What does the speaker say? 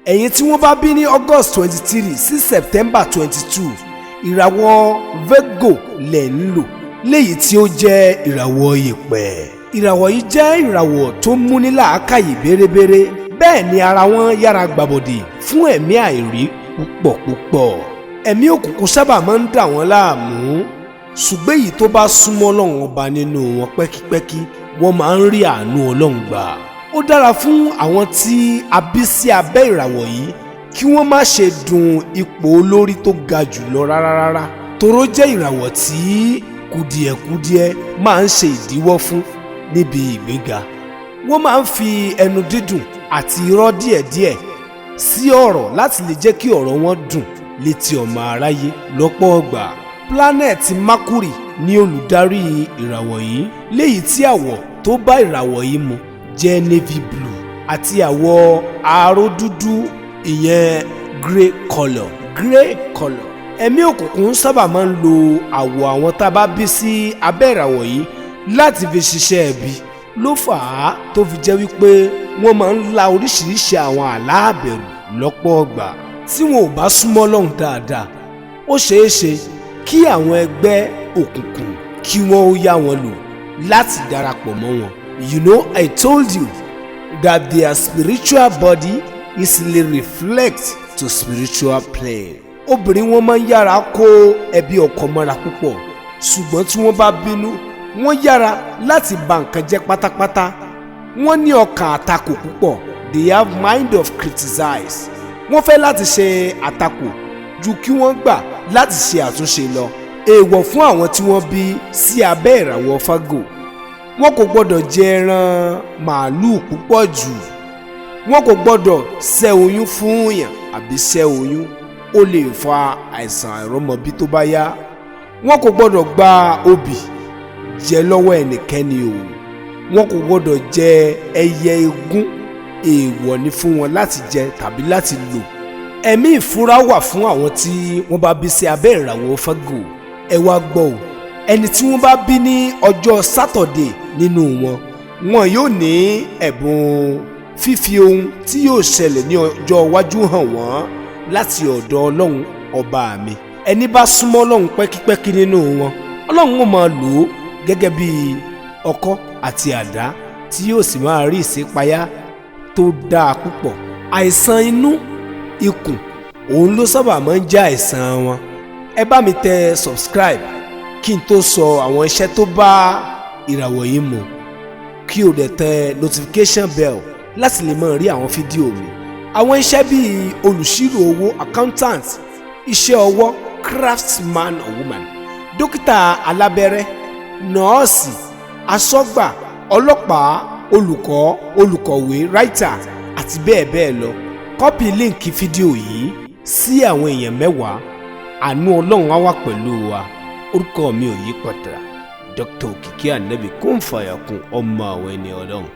ẹ̀yin tí wọ́n bá bí ní August 23 sí September 22 ìràwọ̀ FIRGO lẹ̀ ń lò léyìí tí ó jẹ́ ìràwọ̀ ìpẹ́. ìràwọ̀ yìí jẹ́ ìràwọ̀ tó múni làákàyè bérebére, bẹ́ẹ̀ ni ara wọn yára gbàbọ̀dè fún ẹ̀mí àìrí púpọ̀. ẹ̀mí òkùnkùn sábà máa ń dà wọ́n láàmú, ṣùgbọ́n èyí tó bá súnmọ́ Ọlọ́run ọba nínú wọn pẹ́kípẹ́kí wọ́n máa ń rí àánú Ọlọ́run gbà. ó dára fún àwọn tí a bí sí abẹ́ ìràwọ̀ yìí kí wọ́n má ṣe dùn ipò olórí tó ga jùlọ rárá, toró jẹ́ ìràwọ̀ tí kùdìẹ̀kudiẹ máa ń ṣe ìdíwọ́ fún níbi ìgbéga. wọ́n máa ń fi ẹnu dídùn àti irọ́ díẹ̀díẹ̀ sí ọ̀rọ̀ láti lè jẹ́ kí ọ̀rọ̀ wọn dùn létí ọmọ aráyé lọ́pọ̀ ọgbà. planẹ̀tì Mercury ní olùdarí ìràwọ̀ yìí, léyìí tí àwọ̀ tó bá ìràwọ̀ yìí mu jẹ́ navy blue àti àwọ̀ aró dúdú, ìyẹn grey colour. ẹ̀mí òkùnkùn sábà máa ń lo àwọ̀ àwọn tá a bá bí sí abẹ́ ìràwọ̀ yìí láti fi ṣiṣẹ́ ẹbí. ló fà á tó fi jẹ́ wípé wọ́n máa ń la oríṣiríṣi àwọn àlá àbẹ̀rù lọ́pọ̀ ọgbà. tí wọn ò bá súnmọ́ Ọlọ́run dáadáa, ó ṣeé ṣe kí àwọn ẹgbẹ́ òkùnkùn kí wọ́n ó yá wọn lò láti darapọ̀ mọ́ wọn. You know, I told you that their spiritual body easily reflects to spiritual plane. obìnrin wọn máa ń yára kó ẹbí ọkọ mọ́ra púpọ̀, ṣùgbọ́n tí wọ́n bá bínú wọ́n yára láti bà nǹkan jẹ́ pátápátá. wọ́n ní ọkàn àtakò púpọ̀, they have mind of criticize. wọ́n fẹ́ láti ṣe àtakò ju kí wọ́n gbà láti ṣe àtúnṣe lọ. èèwọ̀ fún àwọn tí wọ́n bí sí abẹ́ ìràwọ̀ FIRGO. wọn kò gbọdọ̀ jẹ ẹran màálùú púpọ̀ jù. wọn kò gbọdọ̀ ṣẹ́ oyún fún yàn àbí ṣẹ́ oyún, ó lè fa àìsàn àìrọ́mọbí tó bá yá. wọn kò gbọdọ̀ gba obì jẹ lọ́wọ́ ẹnikẹ́ni o. wọn kò gbọdọ̀ jẹ ẹyẹ igún, èèwọ̀ ni fún wọn láti jẹ tàbí láti lò. ẹ̀mí ìfura wà fún àwọn tí wọ́n bá bí sí abẹ́ ìràwọ̀ FIRGO. ẹ wá gbọ́ o, ẹni tí wọ́n bá bí ní ọjọ́ Saturday nínú wọn yóò ní ẹ̀bùn fífi ohun tí yóò ṣẹlẹ̀ ní ọjọ́ iwájú hàn wọ́n láti ọ̀dọ̀ Ọlọ́run ọba mi. ẹni bá súnmọ́ Ọlọ́run pẹ́kípẹ́kí nínú wọn, Ọlọ́run ó máa lò ó gẹ́gẹ́ bí ọkọ́ àti àdá tí yóò sì máa rí ìṣípayá tó dáa púpọ̀. àìsàn inú ikùn òun ló sábà máa ń jẹ́ àìsàn wọn. ẹ bá mi tẹ subscribe kí n tó sọ àwọn iṣẹ́ tó bá ìràwọ̀ yìí mu, kí o dẹ̀ tẹ notification bell láti lè máa rí àwọn fídíò mi. àwọn iṣẹ́ bíi olùṣírò owó accountant, iṣẹ́ ọwọ́ craftsman or woman, dókítà alábẹ́rẹ́, nọ́ọ̀sì, aṣọ́gbà, ọlọ́pàá, olùkọ́, olùkọ̀wé, writer àti bẹ́ẹ̀ bẹ́ẹ̀ lọ. kọ́pì líǹkì fídíò yìí sí àwọn èèyàn 10. àánú Ọlọ́run á wà pẹ̀lú wa. orúkọ mi ò yí padà, Dr. Okiki Anabi kún fàyàkùn ọmọ àwọn ẹni Ọlọ́run.